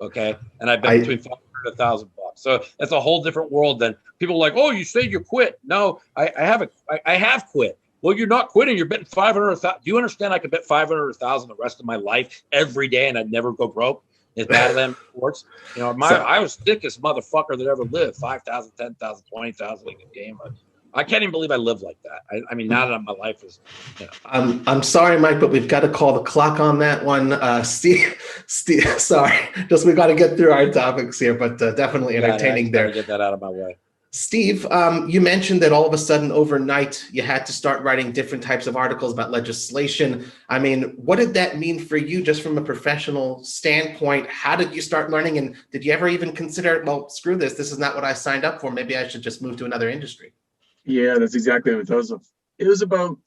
Okay, and I bet between 500 and $1,000. So that's a whole different world than people like. Oh, you said you quit. No, I haven't. I have quit. well, you're not quitting. You're betting 500,000. Do you understand? I could bet 500,000 the rest of my life every day, and I'd never go broke. As bad as them sports, you know, I was thickest motherfucker that ever lived. 5,000, 10,000, 20,000 in a game. I can't even believe I lived like that. I mean, now that my life is, you know. I'm sorry, Mike, but we've got to call the clock on that one. Steve, sorry, just we got to get through our topics here, but definitely entertaining there. Get that out of my way. Steve, you mentioned that all of a sudden overnight you had to start writing different types of articles about legislation. I mean, what did that mean for you just from a professional standpoint? How did you start learning? And did you ever even consider, well, screw this, this is not what I signed up for. Maybe I should just move to another industry. Yeah, that's exactly what it was. It was about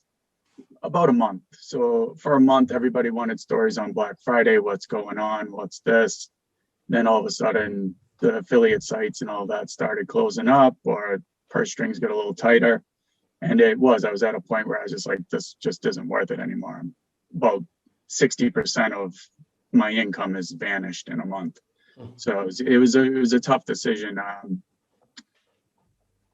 a month. So for a month, everybody wanted stories on Black Friday. What's going on? What's this? Then all of a sudden, the affiliate sites and all that started closing up, or purse strings got a little tighter. And I was at a point where I was just like, this just isn't worth it anymore. About 60% of my income has vanished in a month. So it was a tough decision.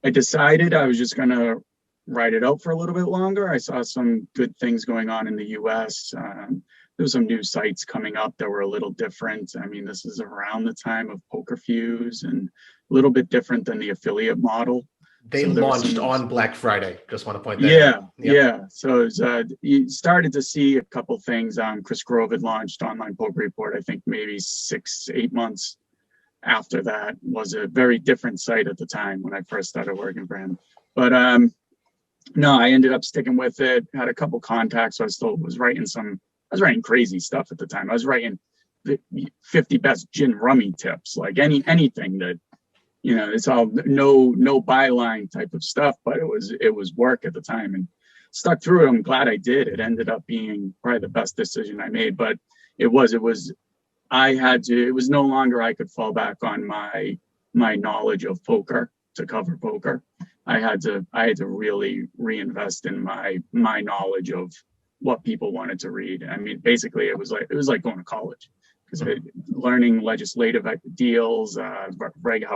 I decided I was just going to ride it out for a little bit longer. I saw some good things going on in the US. There was some new sites coming up that were a little different. I mean, this is around the time of Poker Fuse and a little bit different than the affiliate model. They launched on Black Friday. Just want to point that out. Yeah. So it was, you started to see a couple things. Chris Grove had launched Online Poker Report, I think maybe 6-8 months after that. Was a very different site at the time when I first started working for him. But no, I ended up sticking with it. Had a couple contacts. So I still was writing crazy stuff at the time. I was writing the 50 best gin rummy tips, like anything that, you know, it's all no byline type of stuff, but it was work at the time, and stuck through it. I'm glad I did. It ended up being probably the best decision I made, but it was no longer I could fall back on my knowledge of poker to cover poker. I had to really reinvest in my knowledge of what people wanted to read. I mean, basically it was like going to college, because learning legislative deals, how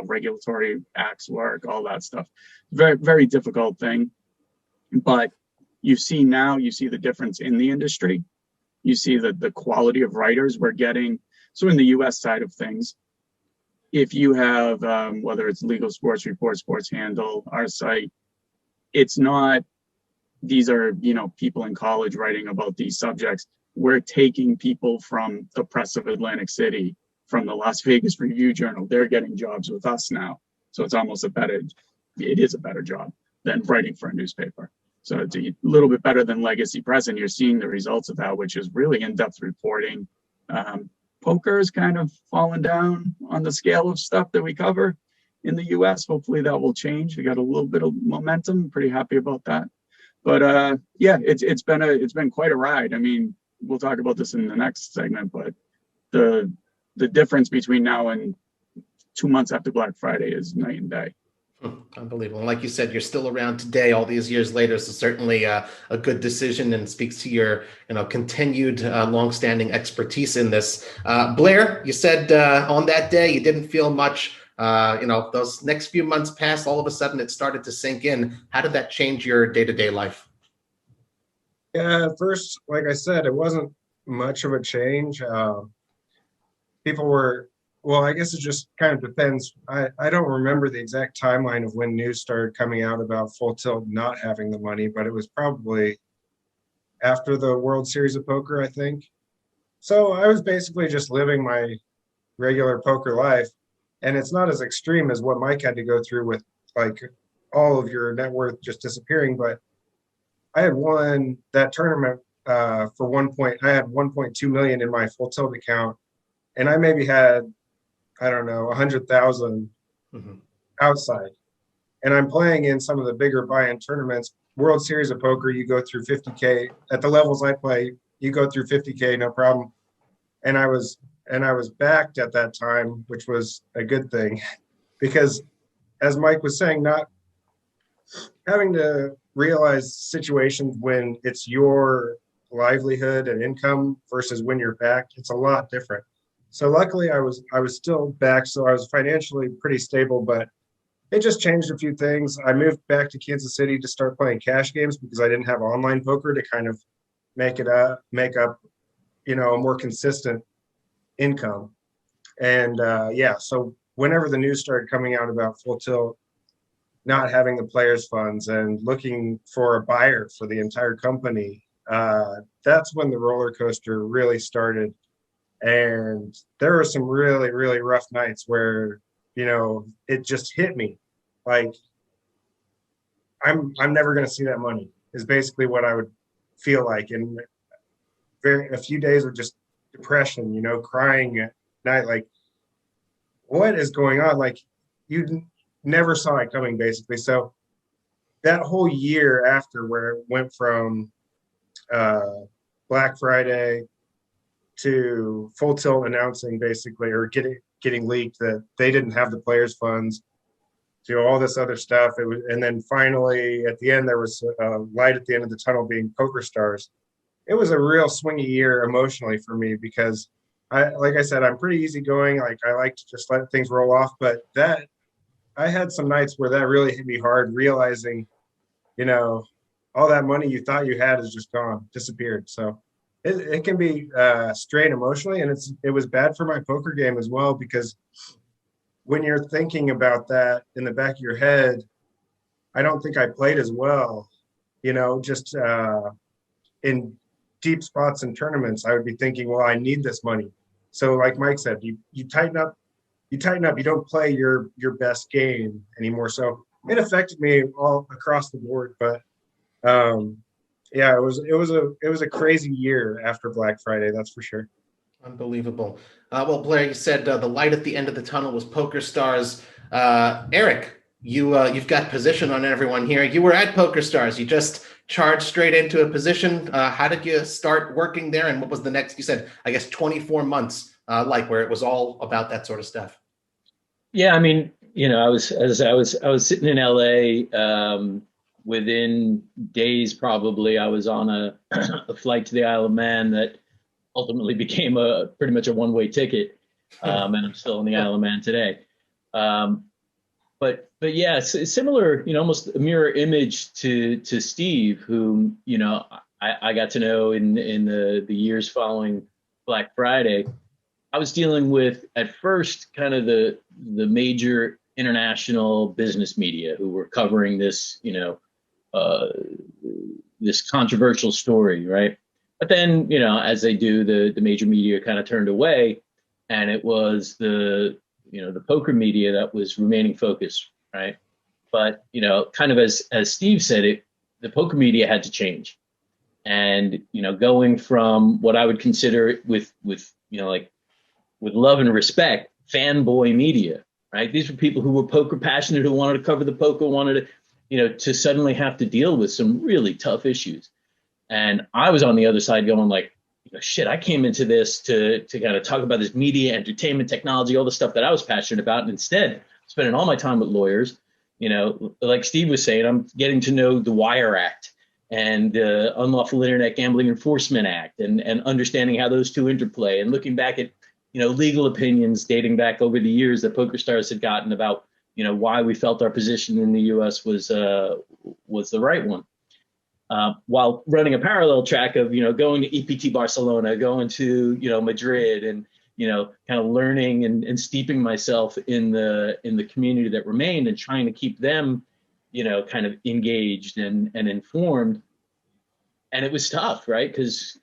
regulatory acts work, all that stuff. Very, very difficult thing. But you see the difference in the industry. You see the quality of writers we're getting. So in the US side of things, if you have, whether it's Legal Sports Report, Sports Handle, our site, it's not, these are, you know, people in college writing about these subjects. We're taking people from the Press of Atlantic City, from the Las Vegas Review Journal. They're getting jobs with us now. So it's almost it is a better job than writing for a newspaper. So it's a little bit better than Legacy Press, and you're seeing the results of that, which is really in-depth reporting. Poker is kind of fallen down on the scale of stuff that we cover in the US. Hopefully that will change. We got a little bit of momentum. Pretty happy about that. But yeah, it's been quite a ride. I mean, we'll talk about this in the next segment, but the difference between now and 2 months after Black Friday is night and day. Unbelievable. And like you said, you're still around today, all these years later. So certainly a good decision, and speaks to your, you know, continued longstanding expertise in this. Blair, you said on that day you didn't feel much. You know, those next few months passed. All of a sudden, it started to sink in. How did that change your day-to-day life? Yeah, at first, like I said, it wasn't much of a change. People were, well, I guess it just kind of depends. I don't remember the exact timeline of when news started coming out about Full Tilt not having the money, but it was probably after the World Series of Poker, I think. So I was basically just living my regular poker life. And it's not as extreme as what Mike had to go through with like all of your net worth just disappearing. But I had won that tournament I had 1.2 million in my Full Tilt account. And I maybe had, I don't know, 100,000 outside. And I'm playing in some of the bigger buy-in tournaments. World Series of Poker, you go through 50K. At the levels I play, you go through 50K, no problem. And I was backed at that time, which was a good thing, because as Mike was saying, not having to realize situations when it's your livelihood and income versus when you're backed, it's a lot different. So luckily I was still back, so I was financially pretty stable, but it just changed a few things. I moved back to Kansas City to start playing cash games because I didn't have online poker to kind of make up, a more consistent income. And yeah, so whenever the news started coming out about Full Tilt not having the players funds and looking for a buyer for the entire company, that's when the roller coaster really started. And there were some really, really rough nights where, it just hit me like I'm never going to see that money is basically what I would feel like. And a few days of just depression, crying at night, like, what is going on? Like, you never saw it coming, basically. So that whole year after, where it went from Black Friday to Full Tilt announcing basically, or getting leaked that they didn't have the players funds, to all this other stuff. And then finally at the end, there was a light at the end of the tunnel being PokerStars. It was a real swingy year emotionally for me because like I said, I'm pretty easygoing. Like, I like to just let things roll off, but I had some nights where that really hit me hard, realizing, all that money you thought you had is just gone, disappeared. So it can be strained emotionally, and it was bad for my poker game as well, because when you're thinking about that in the back of your head, I don't think I played as well, just in deep spots in tournaments. I would be thinking, well, I need this money. So like Mike said, you tighten up, you don't play your best game anymore. So it affected me all across the board, but yeah, it was a crazy year after Black Friday, that's for sure. Unbelievable. Well, Blair, you said the light at the end of the tunnel was PokerStars. Eric, you've got position on everyone here. You were at PokerStars. You just charged straight into a position. How did you start working there, and what was the next? You said, I guess, 24 months, where it was all about that sort of stuff. Yeah, I mean, I was sitting in LA. Within days, probably, I was on a flight to the Isle of Man that ultimately became pretty much a one-way ticket, and I'm still on the Isle of Man today. But yeah, it's similar, almost a mirror image to Steve, whom I got to know in the years following Black Friday. I was dealing with, at first, kind of the major international business media who were covering this, this controversial story, right? But then, as they do, the major media kind of turned away, and it was the poker media that was remaining focused, right? But, kind of as Steve said, the poker media had to change. And, going from what I would consider with love and respect, fanboy media, right? These were people who were poker passionate, who wanted to cover the poker, wanted to, to suddenly have to deal with some really tough issues. And I was on the other side going like, shit, I came into this to kind of talk about this media, entertainment, technology, all the stuff that I was passionate about. And instead, spending all my time with lawyers, like Steve was saying, I'm getting to know the Wire Act and the Unlawful Internet Gambling Enforcement Act, and understanding how those two interplay, and looking back at, legal opinions dating back over the years that PokerStars had gotten about, why we felt our position in the U.S. was the right one. While running a parallel track of, going to EPT Barcelona, going to, Madrid, and, kind of learning and steeping myself in the community that remained, and trying to keep them, kind of engaged and informed. And it was tough, right? Because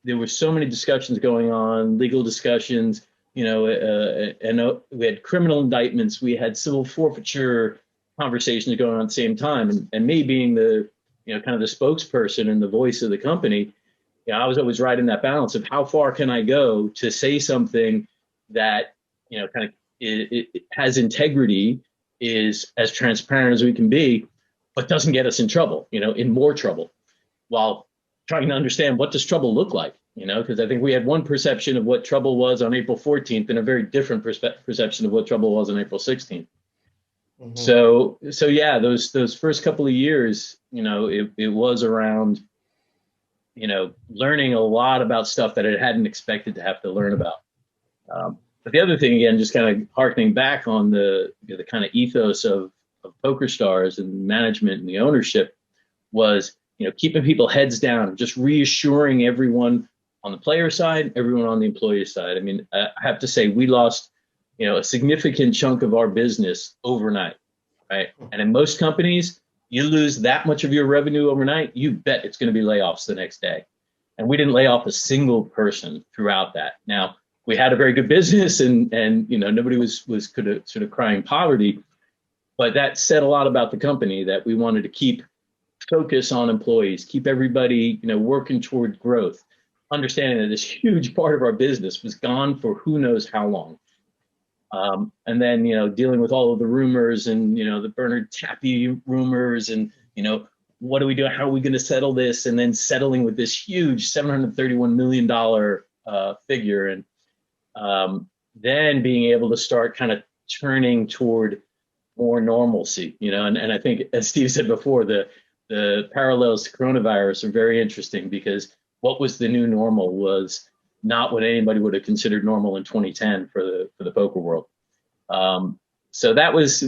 there were so many discussions going on, legal discussions, and we had criminal indictments, we had civil forfeiture conversations going on at the same time. And me being the, kind of the spokesperson and the voice of the company, I was always riding that balance of how far can I go to say something that, kind of it has integrity, is as transparent as we can be, but doesn't get us in trouble, in more trouble, while trying to understand what does trouble look like, because I think we had one perception of what trouble was on April 14th and a very different perception of what trouble was on April 16th. Mm-hmm. So yeah, those first couple of years, it was around, learning a lot about stuff that I hadn't expected to have to learn about. But the other thing, again, just kind of harkening back on the kind of ethos of PokerStars and management and the ownership was, keeping people heads down, just reassuring everyone on the player side, everyone on the employee side. I mean, I have to say we lost, a significant chunk of our business overnight, right? And in most companies, you lose that much of your revenue overnight, you bet it's going to be layoffs the next day. And we didn't lay off a single person throughout that. Now, we had a very good business and nobody was sort of crying poverty, but that said a lot about the company, that we wanted to keep focus on employees, keep everybody, working toward growth, understanding that this huge part of our business was gone for who knows how long. And then, dealing with all of the rumors and, the Bernard Tapie rumors and, what do we do? How are we going to settle this? And then settling with this huge $731 million figure. And then being able to start kind of turning toward more normalcy, and I think, as Steve said before, the parallels to coronavirus are very interesting, because what was the new normal was not what anybody would have considered normal in 2010 for the poker world. So it was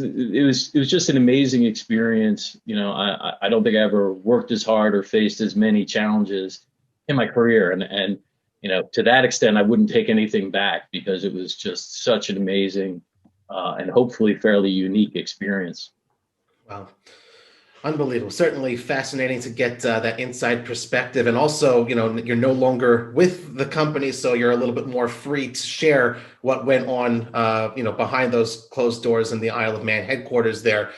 just an amazing experience. I don't think I ever worked as hard or faced as many challenges in my career. And to that extent, I wouldn't take anything back, because it was just such an amazing and hopefully fairly unique experience. Wow. Unbelievable. Certainly fascinating to get that inside perspective. And also, you're no longer with the company, so you're a little bit more free to share what went on, behind those closed doors in the Isle of Man headquarters there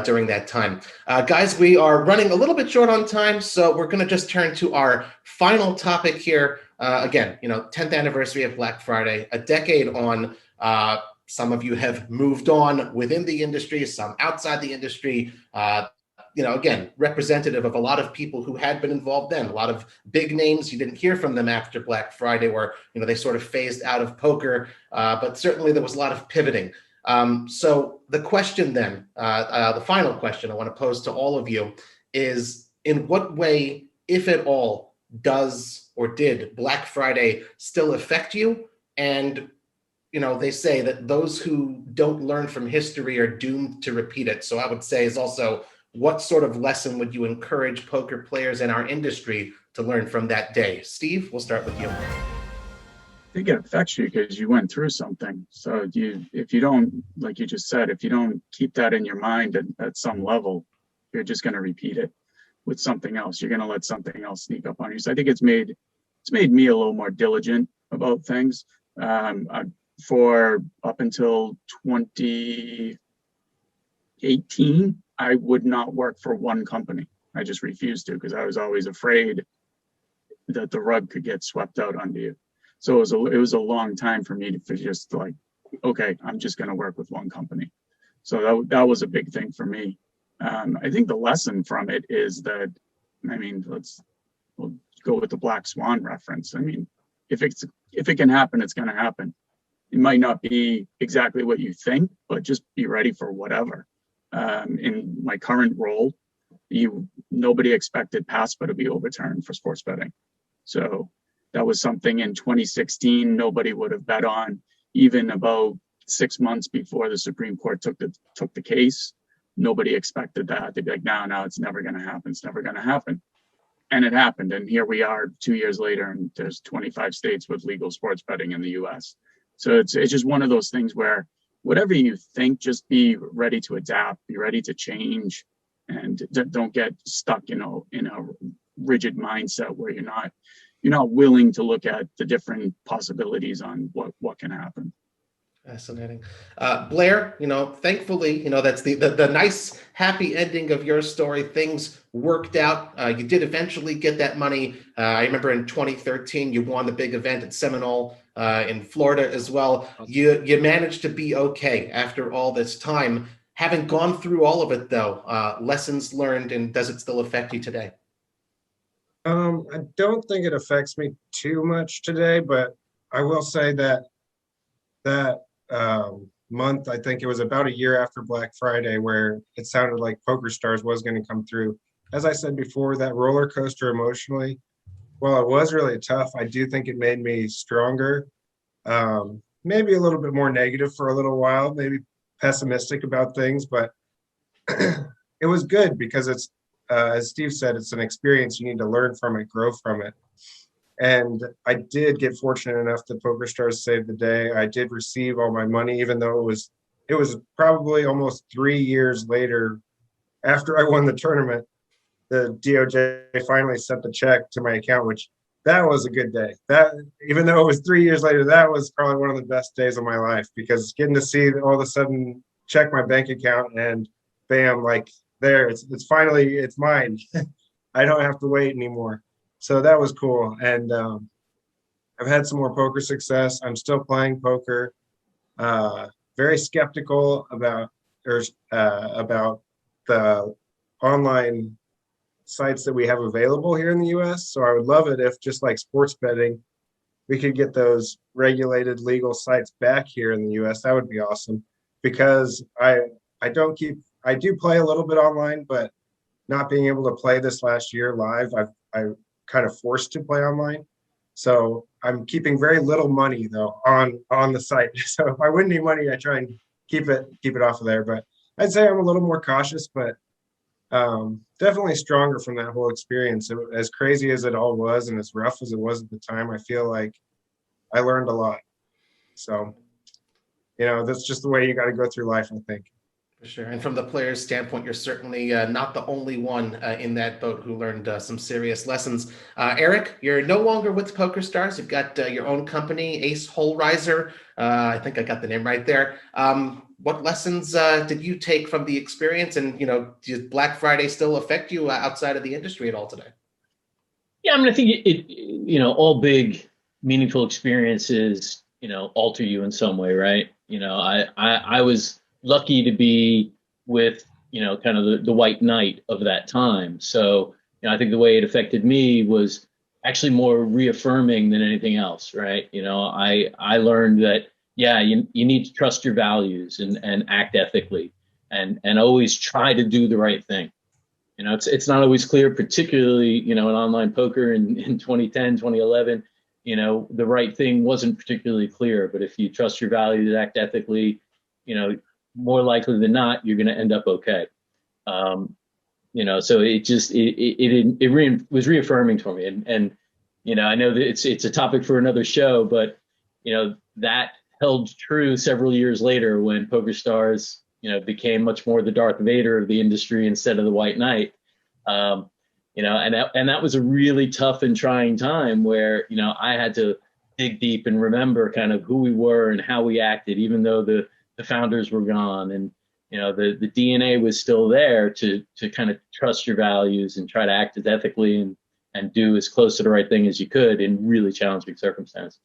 during that time. Guys, we are running a little bit short on time, so we're going to just turn to our final topic here. Again, 10th anniversary of Black Friday, a decade on. Some of you have moved on within the industry, some outside the industry. Again, representative of a lot of people who had been involved then, a lot of big names. You didn't hear from them after Black Friday, where, they sort of phased out of poker, but certainly there was a lot of pivoting. So the question then, the final question I want to pose to all of you is, in what way, if at all, does or did Black Friday still affect you? And they say that those who don't learn from history are doomed to repeat it. So I would say is also, what sort of lesson would you encourage poker players in our industry to learn from that day? Steve, we'll start with you. I think it affects you because you went through something. So if you don't, like you just said, if you don't keep that in your mind at some level, you're just going to repeat it with something else. You're going to let something else sneak up on you. So I think it's made me a little more diligent about things. For up until 2018, I would not work for one company. I just refused to, because I was always afraid that the rug could get swept out under you. So it was a long time for me to just like, okay, I'm just going to work with one company. So that was a big thing for me. I think the lesson from it is that, we'll go with the Black Swan reference. I mean, if it can happen, it's going to happen. It might not be exactly what you think, but just be ready for whatever. In my current role, nobody expected PASPA to be overturned for sports betting. So that was something in 2016 nobody would have bet on. Even about 6 months before the Supreme Court took the case, nobody expected that. They'd be like, no, it's never going to happen. It's never going to happen. And it happened. And here we are 2 years later, and there's 25 states with legal sports betting in the US. So it's just one of those things where whatever you think, just be ready to adapt, be ready to change, and don't get stuck, in a rigid mindset where you're not willing to look at the different possibilities on what can happen. Fascinating. Blair, thankfully, that's the nice, happy ending of your story. Things worked out. You did eventually get that money. I remember in 2013, you won the big event at Seminole in Florida as well. You managed to be okay after all this time. Having gone through all of it, though, lessons learned, and does it still affect you today? I don't think it affects me too much today, but I will say that month, I think it was about a year after Black Friday, where it sounded like PokerStars was going to come through. As I said before, that roller coaster emotionally, while it was really tough, I do think it made me stronger. Maybe a little bit more negative for a little while, maybe pessimistic about things, but it was good because it's, as Steve said, it's an experience. You need to learn from it, grow from it. And I did get fortunate enough that PokerStars saved the day. I did receive all my money, even though it was probably almost 3 years later after I won the tournament. The DOJ finally sent the check to my account, which that was a good day. That, even though it was 3 years later, that was probably one of the best days of my life, because getting to see all of a sudden check my bank account and bam, like there, it's finally, it's mine. I don't have to wait anymore. So that was cool. And I've had some more poker success. I'm still playing poker. Very skeptical about the online sites that we have available here in the US. So I would love it if, just like sports betting, we could get those regulated legal sites back here in the US. That would be awesome, because I do play a little bit online, but not being able to play this last year live, I kind of forced to play online. So I'm keeping very little money though on the site. So if I win any money, I try and keep it off of there. But I'd say I'm a little more cautious, but definitely stronger from that whole experience. As crazy as it all was and as rough as it was at the time, I feel like I learned a lot. So, that's just the way you got to go through life, I think. For sure. And from the player's standpoint, you're certainly not the only one in that boat who learned some serious lessons. Eric, you're no longer with PokerStars. You've got your own company, Ace Hollreiser. I think I got the name right there. What lessons did you take from the experience? And, does Black Friday still affect you outside of the industry at all today? Yeah, I mean, I think it all big, meaningful experiences, alter you in some way, right? I was lucky to be with, kind of the white knight of that time. So, I think the way it affected me was actually more reaffirming than anything else, right? I learned that, yeah, you need to trust your values and act ethically and always try to do the right thing. It's not always clear, particularly, in online poker in 2010, 2011, the right thing wasn't particularly clear. But if you trust your values, act ethically, more likely than not, you're going to end up okay. So it just, was reaffirming for me. And I know that it's a topic for another show, but, that held true several years later when PokerStars, became much more the Darth Vader of the industry instead of the White Knight. And that was a really tough and trying time where, I had to dig deep and remember kind of who we were and how we acted, even though the founders were gone, and the DNA was still there to kind of trust your values and try to act as ethically and do as close to the right thing as you could in really challenging circumstances.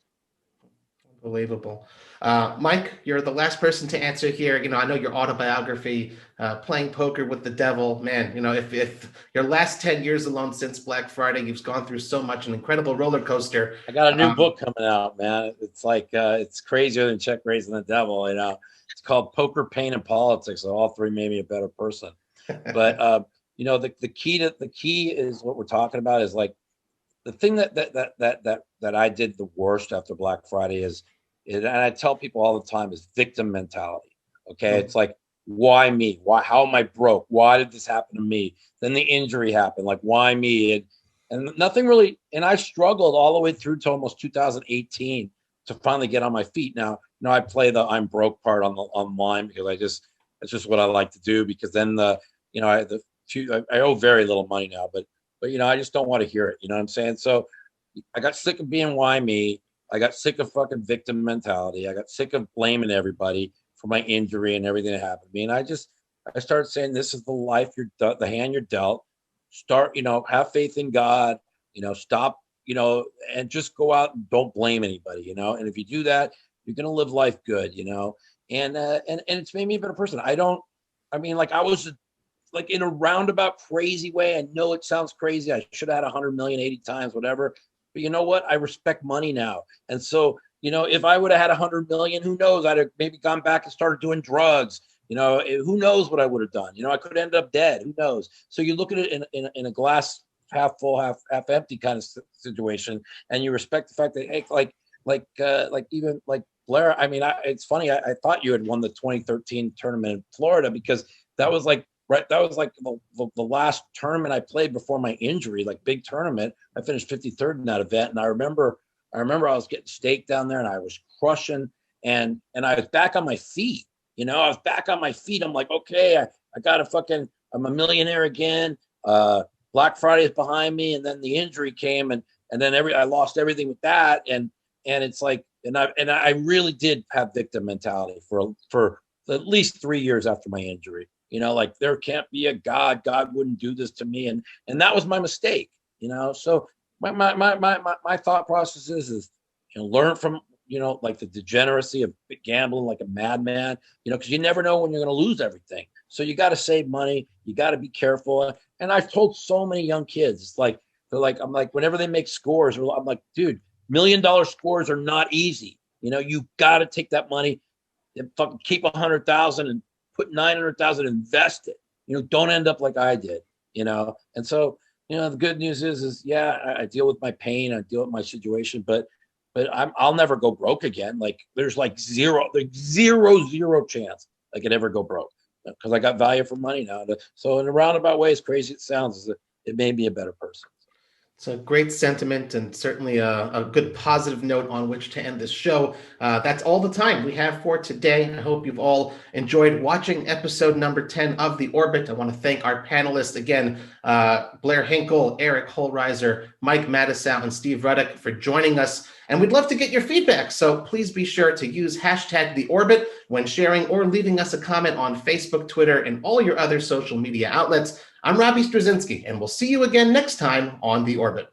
Unbelievable. Mike, you're the last person to answer here. I know your autobiography, Playing Poker with the Devil, man, if your last 10 years alone since Black Friday, you've gone through so much, an incredible roller coaster. I got a new book coming out, man. It's like, it's crazier than check raising the devil. It's called Poker, Pain, and Politics. So all three made me a better person. But, the key is what we're talking about is like the thing that I did the worst after Black Friday is, and I tell people all the time, is victim mentality. Okay. It's like, why me? How am I broke? Why did this happen to me? Then the injury happened. Like, why me? And nothing really. And I struggled all the way through to almost 2018 to finally get on my feet. Now, I play the I'm broke part online because that's just what I like to do, because then I owe very little money now, but I just don't want to hear it. You know what I'm saying? So I got sick of being why me. I got sick of fucking victim mentality. I got sick of blaming everybody for my injury and everything that happened to me. And I started saying, this is the life the hand you're dealt. Start, have faith in God, stop, and just go out and don't blame anybody, and if you do that, you're going to live life good, and it's made me a better person. I was like in a roundabout crazy way. I know it sounds crazy. I should have had 100 million 80 times, whatever. But you know what? I respect money now. And so, if I would have had 100 million, who knows? I'd have maybe gone back and started doing drugs. Who knows what I would have done? I could end up dead. Who knows? So you look at it in a glass half full, half empty kind of situation, and you respect the fact that, hey, even like Blair. I mean, it's funny. I thought you had won the 2013 tournament in Florida, because that was like right. That was like the last tournament I played before my injury, like big tournament. I finished 53rd in that event. And I remember I was getting staked down there and I was crushing and I was back on my feet. You know, I was back on my feet. I'm like, okay, I got I'm a millionaire again. Black Friday is behind me. And then the injury came and then I lost everything with that. And it's like, and I really did have victim mentality for at least 3 years after my injury. You know, like there can't be a God. God wouldn't do this to me, and that was my mistake. You know, so my thought process is learn from like the degeneracy of gambling like a madman. Because you never know when you're going to lose everything. So you got to save money. You got to be careful. And I've told so many young kids, it's like I'm like whenever they make scores, I'm like, dude, $1 million scores are not easy. You got to take that money and fucking keep 100,000 and put 900,000, invest it. Don't end up like I did. And so the good news is yeah, I deal with my pain, I deal with my situation, but I'll never go broke again. Like there's zero chance I could ever go broke because I got value for money now. So in a roundabout way, as crazy it sounds, it made me a better person. It's a great sentiment and certainly a good positive note on which to end this show. That's all the time we have for today. I hope you've all enjoyed watching episode number 10 of The Orbit. I want to thank our panelists again, Blair Hinkle, Eric Hollreiser, Mike Matisow, and Steve Ruddock for joining us. And we'd love to get your feedback. So please be sure to use hashtag The Orbit when sharing or leaving us a comment on Facebook, Twitter, and all your other social media outlets. I'm Robbie Strazynski, and we'll see you again next time on The Orbit.